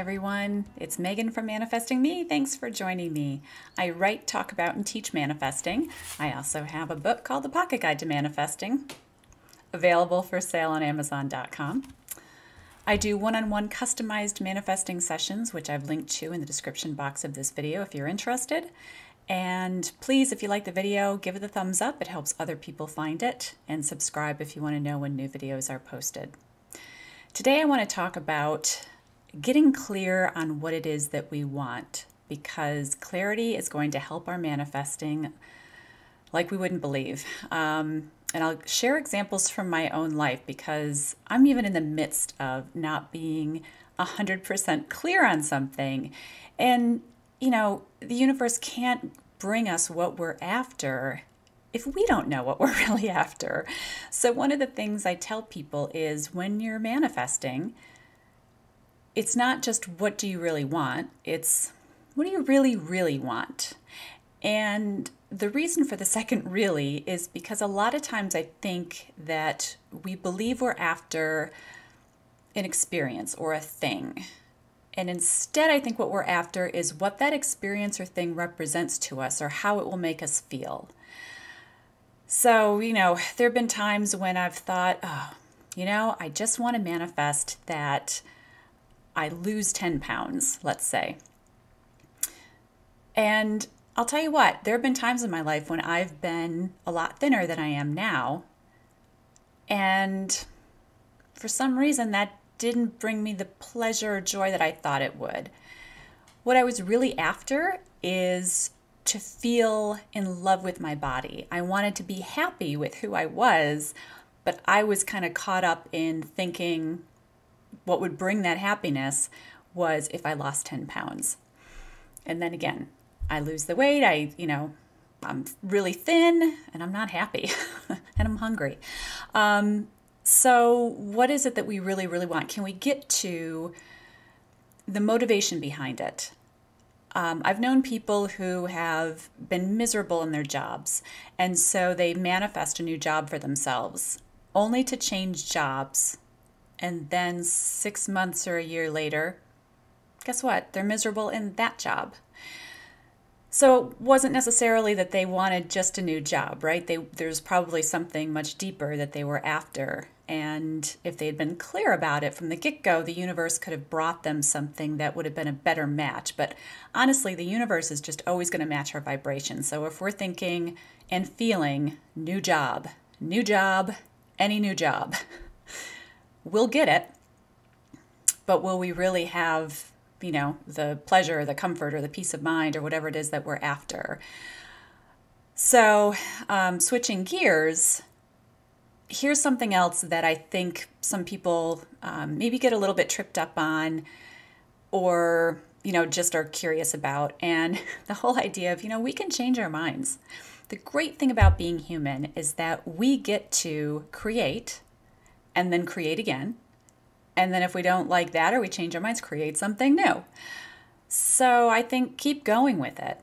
everyone, it's Megan from Manifesting Me. Thanks for joining me. I write, talk about, and teach manifesting. I also have a book called The Pocket Guide to Manifesting, available for sale on Amazon.com. I do one-on-one customized manifesting sessions, which I've linked to in the description box of this video if you're interested. And please, if you like the video, give it a thumbs up. It helps other people find it. And subscribe if you want to know when new videos are posted. Today I want to talk about getting clear on what it is that we want, because clarity is going to help our manifesting like we wouldn't believe. And I'll share examples from my own life because I'm even in the midst of not being 100% clear on something. And, you know, the universe can't bring us what we're after if we don't know what we're really after. So one of the things I tell people is when you're manifesting, it's not just what do you really want, it's what do you really, really want? And the reason for the second really is because a lot of times I think that we believe we're after an experience or a thing. And instead, I think what we're after is what that experience or thing represents to us or how it will make us feel. So, you know, there have been times when I've thought, oh, you know, I just want to manifest that I lose 10 pounds, let's say. And I'll tell you what, there have been times in my life when I've been a lot thinner than I am now. And for some reason, that didn't bring me the pleasure or joy that I thought it would. What I was really after is to feel in love with my body. I wanted to be happy with who I was, but I was kind of caught up in thinking what would bring that happiness was if I lost 10 pounds. And then again, I lose the weight, I'm really thin and I'm not happy and I'm hungry. So what is it that we really, really want? Can we get to the motivation behind it? I've known people who have been miserable in their jobs, and so they manifest a new job for themselves, only to change jobs. And then 6 months or a year later, guess what? They're miserable in that job. So it wasn't necessarily that they wanted just a new job, right? There's probably something much deeper that they were after. And if they'd been clear about it from the get-go, the universe could have brought them something that would have been a better match. But honestly, the universe is just always going to match our vibration. So if we're thinking and feeling new job, any new job, we'll get it. But will we really have, you know, the pleasure, the comfort, or the peace of mind, or whatever it is that we're after? So switching gears, here's something else that I think some people maybe get a little bit tripped up on, or, you know, just are curious about. And the whole idea of, you know, we can change our minds. The great thing about being human is that we get to create and then create again. And then if we don't like that or we change our minds, create something new. So I think keep going with it.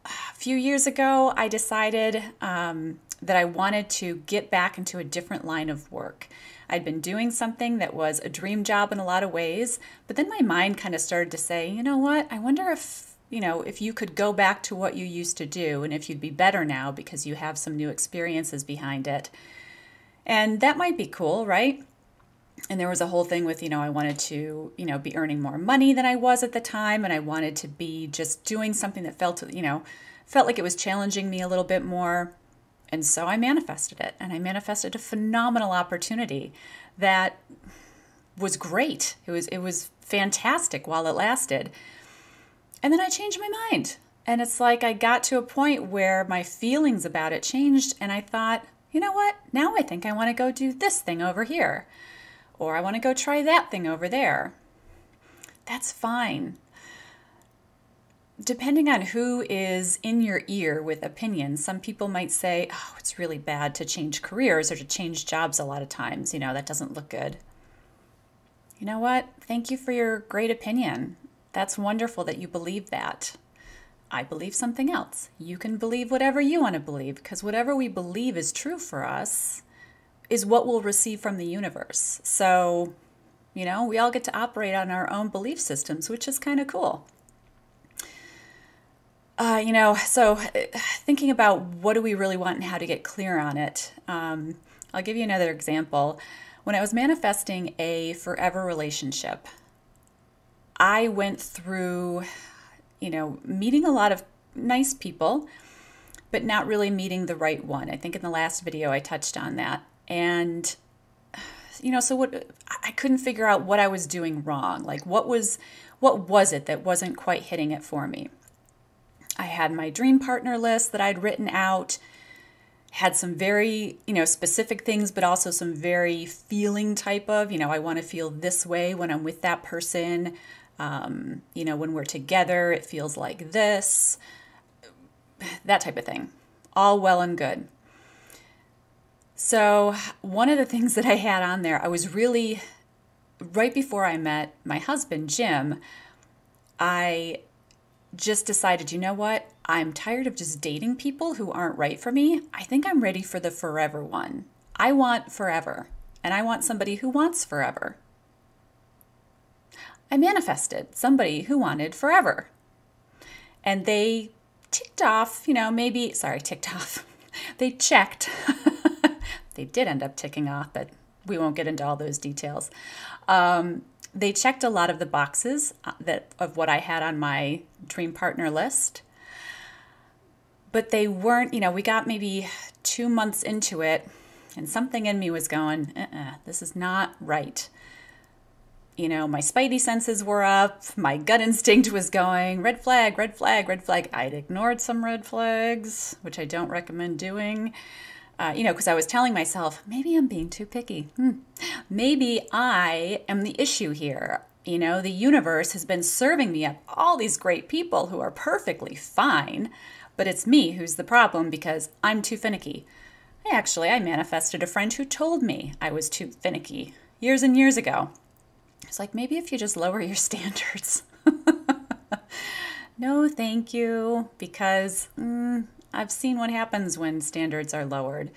A few years ago, I decided that I wanted to get back into a different line of work. I'd been doing something that was a dream job in a lot of ways, but then my mind kind of started to say, you know what, I wonder if, you know, if you could go back to what you used to do and if you'd be better now because you have some new experiences behind it. And that might be cool, right? And there was a whole thing with, you know, I wanted to, you know, be earning more money than I was at the time. And I wanted to be just doing something that felt like it was challenging me a little bit more. And so I manifested it. And I manifested a phenomenal opportunity that was great. It was fantastic while it lasted. And then I changed my mind. And it's like I got to a point where my feelings about it changed. And I thought, you know what? Now I think I want to go do this thing over here. Or I want to go try that thing over there. That's fine. Depending on who is in your ear with opinions, some people might say, oh, it's really bad to change careers or to change jobs a lot of times. You know, that doesn't look good. You know what? Thank you for your great opinion. That's wonderful that you believe that. I believe something else. You can believe whatever you want to believe, because whatever we believe is true for us is what we'll receive from the universe. So We all get to operate on our own belief systems, which is kind of cool. So thinking about what do we really want and how to get clear on it, I'll give you another example. When I was manifesting a forever relationship, I went through, meeting a lot of nice people, but not really meeting the right one. I think in the last video I touched on that. And, so I couldn't figure out what I was doing wrong. Like what was it that wasn't quite hitting it for me? I had my dream partner list that I'd written out, had some very, specific things, but also some very feeling type of, I want to feel this way when I'm with that person. When we're together, it feels like this, that type of thing. All well and good. So one of the things that I had on there, I was really, right before I met my husband, Jim, I just decided, you know what? I'm tired of just dating people who aren't right for me. I think I'm ready for the forever one. I want forever, and I want somebody who wants forever. I manifested somebody who wanted forever. And they ticked off, ticked off. They checked. They did end up ticking off, but we won't get into all those details. They checked a lot of the boxes of what I had on my dream partner list, but they weren't, we got maybe 2 months into it and something in me was going, this is not right. My spidey senses were up, my gut instinct was going, red flag, red flag, red flag. I'd ignored some red flags, which I don't recommend doing. Because I was telling myself, maybe I'm being too picky. Maybe I am the issue here. The universe has been serving me up all these great people who are perfectly fine, but it's me who's the problem because I'm too finicky. I manifested a friend who told me I was too finicky years and years ago. It's like, maybe if you just lower your standards. No, thank you, because I've seen what happens when standards are lowered.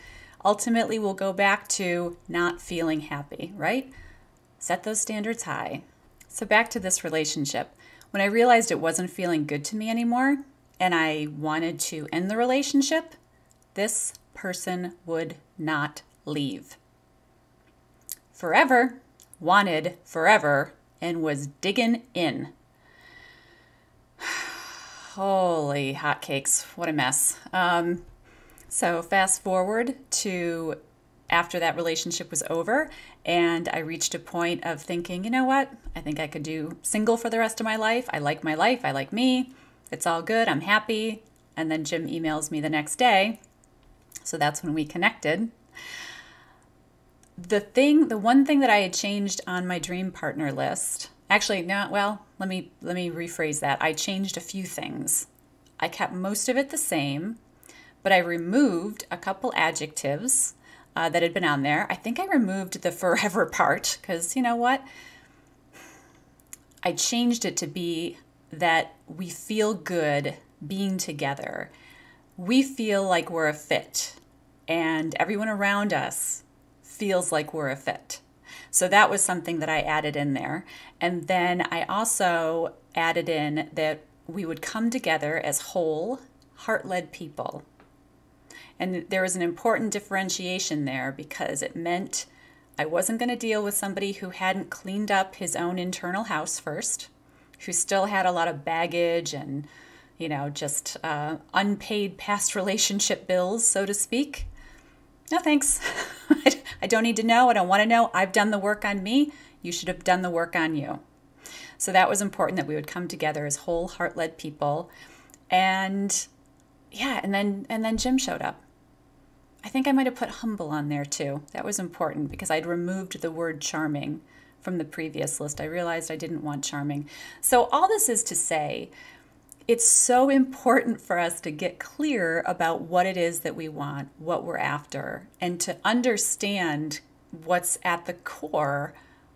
Ultimately, we'll go back to not feeling happy, right? Set those standards high. So back to this relationship. When I realized it wasn't feeling good to me anymore and I wanted to end the relationship, this person would not leave. Forever, wanted forever, and was digging in. Holy hotcakes, what a mess. So fast forward to after that relationship was over and I reached a point of thinking, you know what? I think I could do single for the rest of my life. I like my life. I like me. It's all good. I'm happy. And then Jim emails me the next day. So that's when we connected. The one thing that I had changed on my dream partner list, let me rephrase that. I changed a few things. I kept most of it the same, but I removed a couple adjectives that had been on there. I think I removed the forever part because you know what? I changed it to be that we feel good being together. We feel like we're a fit and everyone around us feels like we're a fit. So that was something that I added in there. And then I also added in that we would come together as whole, heart-led people. And there was an important differentiation there because it meant I wasn't going to deal with somebody who hadn't cleaned up his own internal house first, who still had a lot of baggage and, just unpaid past relationship bills, so to speak. No, thanks. I don't need to know. I don't want to know. I've done the work on me. You should have done the work on you. So that was important that we would come together as whole heart-led people. And then Jim showed up. I think I might have put humble on there too. That was important because I'd removed the word charming from the previous list. I realized I didn't want charming. So all this is to say, it's so important for us to get clear about what it is that we want, what we're after, and to understand what's at the core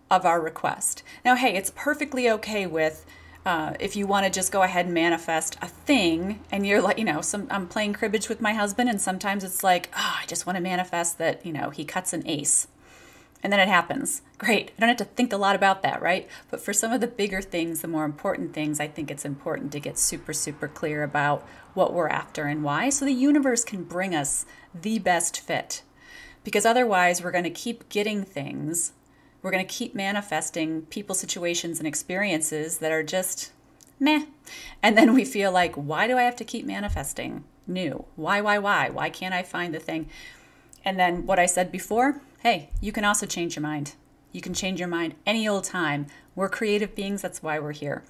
of our request. Now, hey, it's perfectly okay with if you want to just go ahead and manifest a thing and you're like, I'm playing cribbage with my husband and sometimes it's like, I just want to manifest that, he cuts an ace and then it happens. Great. I don't have to think a lot about that, right? But for some of the bigger things, the more important things, I think it's important to get super, super clear about what we're after and why, so the universe can bring us the best fit. Because otherwise, we're going to keep getting things. We're going to keep manifesting people, situations, and experiences that are just meh. And then we feel like, why do I have to keep manifesting new? Why? Why can't I find the thing? And then what I said before, hey, you can also change your mind. You can change your mind any old time. We're creative beings. That's why we're here.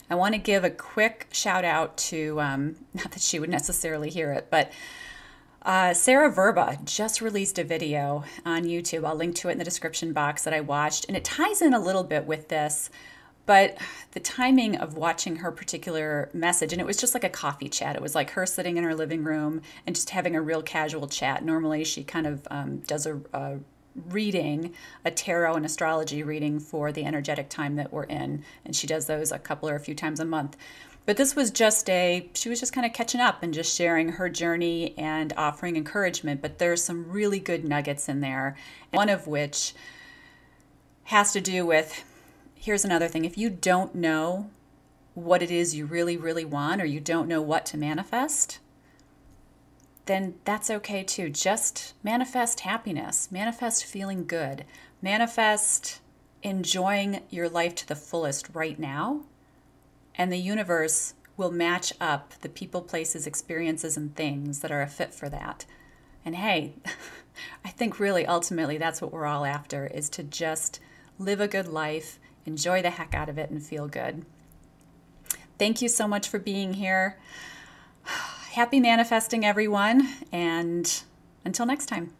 I want to give a quick shout out to, not that she would necessarily hear it, but Sarah Verba just released a video on YouTube. I'll link to it in the description box that I watched. And it ties in a little bit with this, but the timing of watching her particular message, and it was just like a coffee chat. It was like her sitting in her living room and just having a real casual chat. Normally she kind of does a reading, a tarot and astrology reading for the energetic time that we're in. And she does those a couple or a few times a month. But this was just she was just kind of catching up and just sharing her journey and offering encouragement. But there's some really good nuggets in there, one of which has to do with, here's another thing. If you don't know what it is you really, really want, or you don't know what to manifest, then that's okay too. Just manifest happiness, manifest feeling good, manifest enjoying your life to the fullest right now. And the universe will match up the people, places, experiences, and things that are a fit for that. And hey, I think really ultimately that's what we're all after, is to just live a good life, enjoy the heck out of it, and feel good. Thank you so much for being here. Happy manifesting, everyone. And until next time.